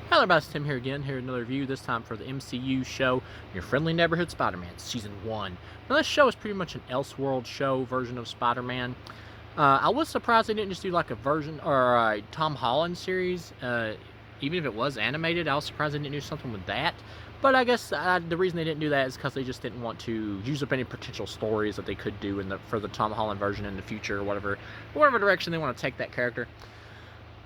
Hello everybody, it's Tim here again, here with another review, this time for the MCU show, Your Friendly Neighborhood Spider-Man, Season 1. Now this show is pretty much an Elseworld show version of Spider-Man. I was surprised they didn't just do like a version, or a Tom Holland series, even if it was animated. I was surprised they didn't do something with that. But I guess the reason they didn't do that is because they just didn't want to use up any potential stories that they could do for the Tom Holland version in the future, or whatever direction they want to take that character.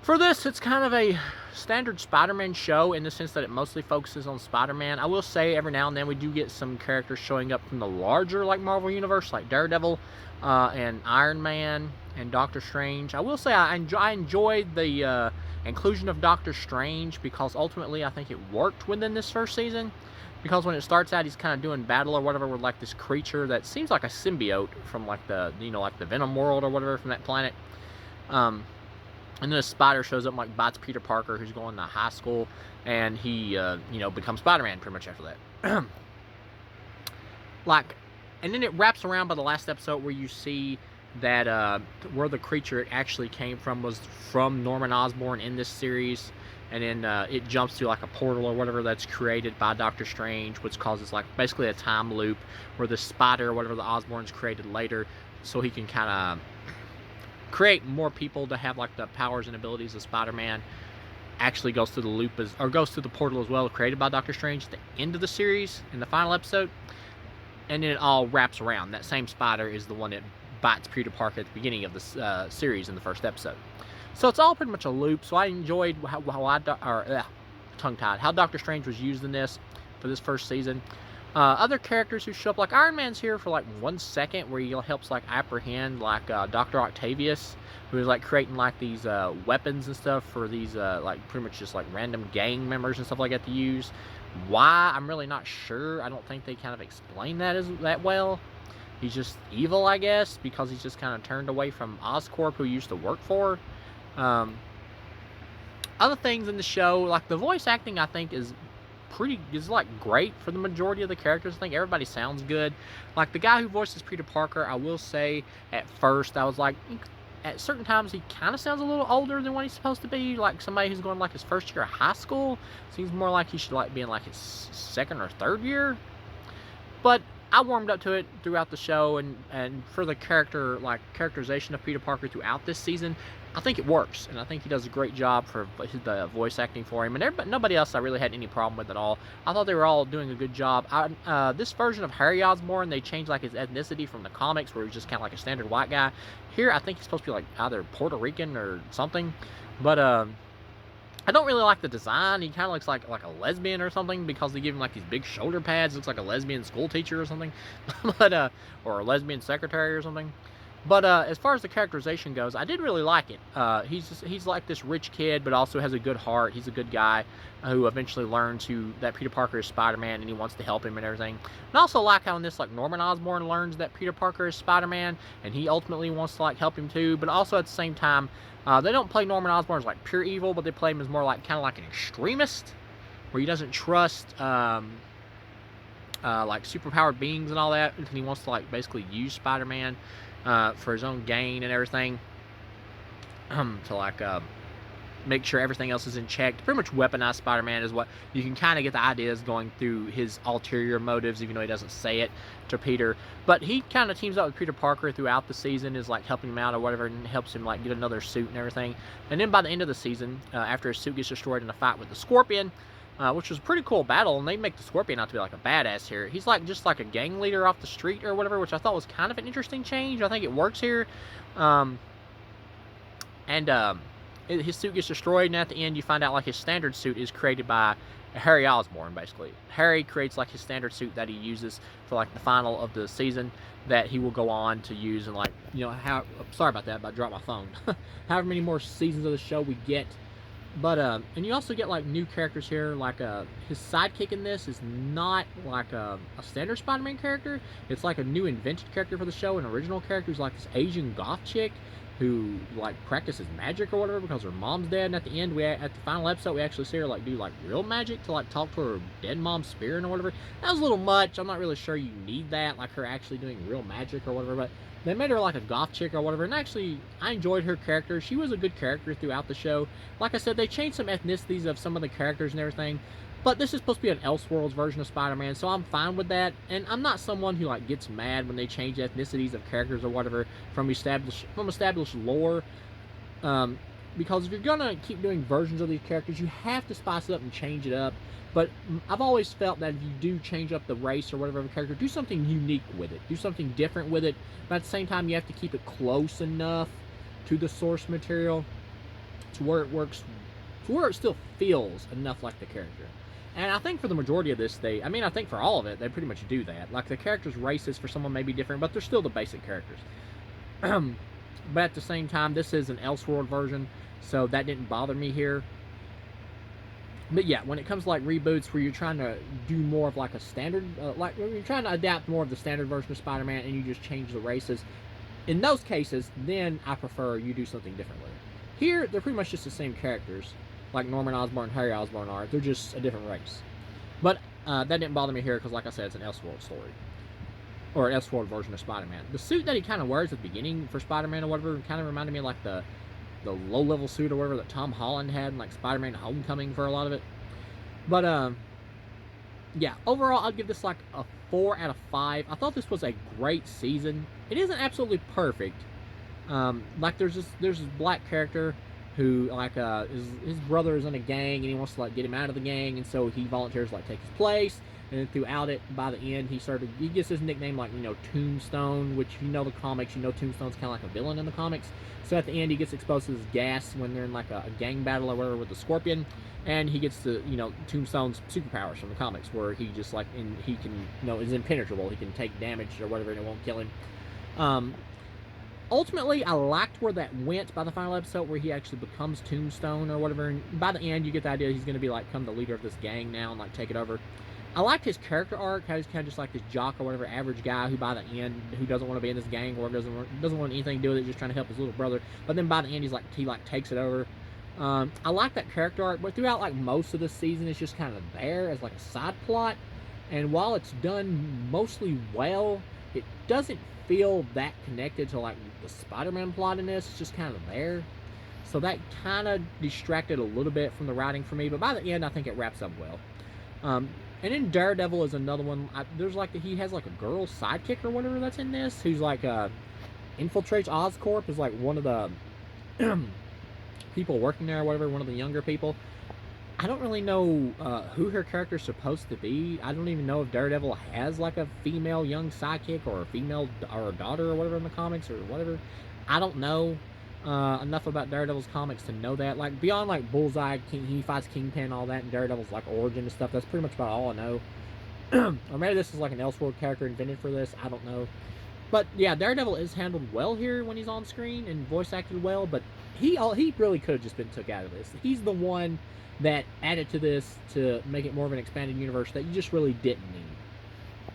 For this, it's kind of a standard Spider-Man show in the sense that it mostly focuses on Spider-Man. I will say every now and then we do get some characters showing up from the larger Marvel universe, like Daredevil and Iron Man and Doctor Strange. I will say I enjoyed the inclusion of Doctor Strange because ultimately I think it worked within this first season. Because when it starts out, he's kind of doing battle or whatever with like this creature that seems like a symbiote from like the the Venom world or whatever from that planet. And then a spider shows up and like bites Peter Parker, who's going to high school, and he, becomes Spider-Man pretty much after that. And then it wraps around by the last episode where you see that where the creature it actually came from was from Norman Osborn in this series, and then it jumps to like a portal or whatever that's created by Doctor Strange, which causes like basically a time loop where the spider or whatever the Osborns created later, so he can kind of create more people to have like the powers and abilities of Spider-Man, actually goes through the loop goes through the portal as well, created by Doctor Strange at the end of the series in the final episode, and then it all wraps around. That same spider is the one that bites Peter Parker at the beginning of the series in the first episode. So it's all pretty much a loop. So I enjoyed how Doctor Strange was used in this for this first season. Other characters who show up, like Iron Man's here for like 1 second, where he helps like apprehend like Dr. Octavius, who is like creating like these weapons and stuff for these like pretty much just like random gang members and stuff like that to use. Why, I'm really not sure. I don't think they kind of explain that well. He's just evil, I guess, because he's just kind of turned away from Oscorp, who he used to work for. Other things in the show, like the voice acting, I think is like great for the majority of the characters. I think everybody sounds good. Like the guy who voices Peter Parker, I will say at first I was like, at certain times he kind of sounds a little older than what he's supposed to be, like somebody who's going like his first year of high school. Seems more like he should like be in like his second or third year. But I warmed up to it throughout the show, and for the characterization of Peter Parker throughout this season, I think it works, and I think he does a great job for the voice acting for him. And nobody else I really had any problem with at all. I thought they were all doing a good job. This version of Harry Osborn, they changed like his ethnicity from the comics, where he was just kind of like a standard white guy. Here, I think he's supposed to be like either Puerto Rican or something, but I don't really like the design. He kind of looks like a lesbian or something, because they give him like these big shoulder pads. Looks like a lesbian school teacher or something, but or a lesbian secretary or something. But as far as the characterization goes, I did really like it. He's like this rich kid, but also has a good heart. He's a good guy who eventually learns that Peter Parker is Spider-Man, and he wants to help him and everything. And I also like how in this, like, Norman Osborn learns that Peter Parker is Spider-Man, and he ultimately wants to like help him too. But also at the same time, they don't play Norman Osborn as like pure evil, but they play him as more like kind of like an extremist, where he doesn't trust like superpowered beings and all that, and he wants to like basically use Spider-Man for his own gain and everything, to like make sure everything else is in check. Pretty much weaponize Spider-Man is what you can kind of get the ideas going through his ulterior motives, even though he doesn't say it to Peter. But he kind of teams up with Peter Parker throughout the season, is like helping him out or whatever, and helps him like get another suit and everything. And then by the end of the season, after his suit gets destroyed in a fight with the Scorpion, which was a pretty cool battle, and they make the Scorpion out to be like a badass here. He's like just like a gang leader off the street or whatever, which I thought was kind of an interesting change. I think it works here. His suit gets destroyed, and at the end you find out like his standard suit is created by Harry Osborn, basically. Harry creates like his standard suit that he uses for like the final of the season, that he will go on to use, and like, sorry about that, but I dropped my phone. However many more seasons of the show we get. But and you also get like new characters here, like his sidekick in this is not like a standard Spider-Man character. It's like a new invented character for the show. An original character who's like this Asian goth chick who like practices magic or whatever because her mom's dead. And at the end, at the final episode, we actually see her like do like real magic to like talk to her dead mom's spirit or whatever. That was a little much. I'm not really sure you need that, like her actually doing real magic or whatever. But they made her like a goth chick or whatever, and actually, I enjoyed her character. She was a good character throughout the show. Like I said, they changed some ethnicities of some of the characters and everything, but this is supposed to be an Elseworlds version of Spider-Man, so I'm fine with that. And I'm not someone who like gets mad when they change ethnicities of characters or whatever from established lore. Because if you're gonna keep doing versions of these characters, you have to spice it up and change it up. But I've always felt that if you do change up the race or whatever of a character, do something unique with it. Do something different with it. But at the same time, you have to keep it close enough to the source material to where it works, to where it still feels enough like the character. And I think for the majority of this, I think for all of it, they pretty much do that. Like, the character's races for someone may be different, but they're still the basic characters. But at the same time, this is an Elseworld version, so that didn't bother me here. But yeah, when it comes to like reboots where you're trying to do more of like a standard, like when you're trying to adapt more of the standard version of Spider-Man and you just change the races, in those cases, then I prefer you do something different with it. Here, they're pretty much just the same characters, like Norman Osborn and Harry Osborn are. They're just a different race. But that didn't bother me here because, like I said, it's an Elseworld story. Or an Elseworld version of Spider-Man. The suit that he kind of wears at the beginning for Spider-Man or whatever kind of reminded me of like the low-level suit or whatever that Tom Holland had in like Spider-Man Homecoming for a lot of it. But, yeah, overall, I'd give this like a 4 out of 5. I thought this was a great season. It isn't absolutely perfect. Like, there's this black character who, like, his brother is in a gang, and he wants to, like, get him out of the gang, and so he volunteers to, like, take his place. And then throughout it, by the end, he gets his nickname, like, Tombstone, which, if you know the comics, Tombstone's kind of like a villain in the comics. So at the end, he gets exposed to this gas when they're in, like, a gang battle or whatever with the Scorpion. And he gets to, Tombstone's superpowers from the comics, where he just, like, he can, is impenetrable. He can take damage or whatever, and it won't kill him. Ultimately, I liked where that went by the final episode, where he actually becomes Tombstone or whatever. And by the end, you get the idea he's going to be, like, become the leader of this gang now and, like, take it over. I liked his character arc, how he's kind of just like this jock or whatever, average guy who by the end, who doesn't want to be in this gang or doesn't want anything to do with it, just trying to help his little brother. But then by the end, he takes it over. I like that character arc, but throughout like most of the season, it's just kind of there as like a side plot. And while it's done mostly well, it doesn't feel that connected to like the Spider-Man plot in this. It's just kind of there. So that kind of distracted a little bit from the writing for me. But by the end, I think it wraps up well. And then Daredevil is another one. He has like a girl sidekick or whatever that's in this, who's like infiltrates Oscorp, is like one of the people working there or whatever, one of the younger people. I don't really know who her character's supposed to be. I don't even know if Daredevil has like a female young sidekick or a female or a daughter or whatever in the comics or whatever. I don't know enough about Daredevil's comics to know that. Like, beyond like Bullseye, he fights Kingpin, all that, and Daredevil's like origin and stuff. That's pretty much about all I know. Or maybe this is like an Elseworld character invented for this. I don't know. But yeah, Daredevil is handled well here when he's on screen and voice acted well. But he really could have just been took out of this. He's the one that added to this to make it more of an expanded universe that you just really didn't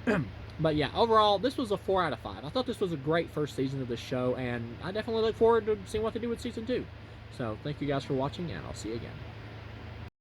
need. But yeah, overall, this was a 4 out of 5. I thought this was a great first season of the show, and I definitely look forward to seeing what they do with Season 2. So, thank you guys for watching, and I'll see you again.